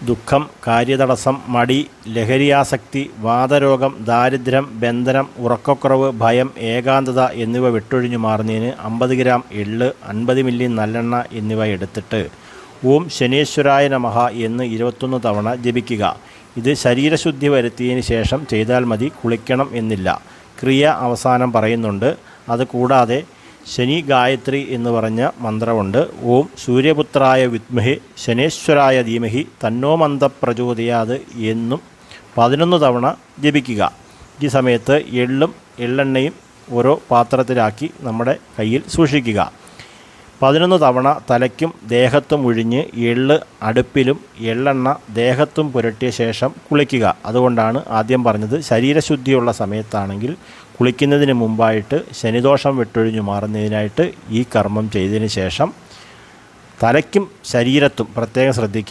ദുഃഖം, കാര്യതടസ്സം, മടി, ലഹരിയാസക്തി, വാതരോഗം, ദാരിദ്ര്യം, ബന്ധനം, ഉറക്കക്കുറവ്, ഭയം, ഏകാന്തത എന്നിവ വിട്ടൊഴിഞ്ഞു മാറുന്നതിന് 50 ഗ്രാം എള്ള്, 50 മില്ലി നല്ലെണ്ണ എന്നിവ എടുത്തിട്ട് ഓം ശനീശ്വരായ നമഃ എന്ന് 21 തവണ ജപിക്കുക. ഇത് ശരീരശുദ്ധി വരുത്തിയതിന് ശേഷം ചെയ്താൽ മതി, കുളിക്കണം എന്നില്ല. ക്രിയ അവസാനം പറയുന്നുണ്ട്. അതുകൂടാതെ ശനി ഗായത്രി എന്ന് പറഞ്ഞ മന്ത്രമുണ്ട്. ഓം സൂര്യപുത്രായ വിദ്മഹി ശനീശ്വരായ ധീമഹി തന്നോ മന്ദ പ്രചോദയാത് എന്നും 11 തവണ ജപിക്കുക. ഈ സമയത്ത് എള്ളും എള്ളെണ്ണയും ഓരോ പാത്രത്തിലാക്കി നമ്മുടെ കയ്യിൽ സൂക്ഷിക്കുക. 11 തവണ തലയ്ക്കും ദേഹത്തും ഒഴിഞ്ഞ് എള്ള് അടുപ്പിലും എള്ളെണ്ണ ദേഹത്തും പുരട്ടിയ ശേഷം കുളിക്കുക. അതുകൊണ്ടാണ് ആദ്യം പറഞ്ഞത്. ശരീരശുദ്ധിയുള്ള സമയത്താണെങ്കിൽ കുളിക്കുന്നതിന് മുമ്പായിട്ട് ശനിദോഷം വിട്ടൊഴിഞ്ഞു മാറുന്നതിനായിട്ട് ഈ കർമ്മം ചെയ്തതിന് ശേഷം തലയ്ക്കും ശരീരത്തും പ്രത്യേകം ശ്രദ്ധിക്കുക.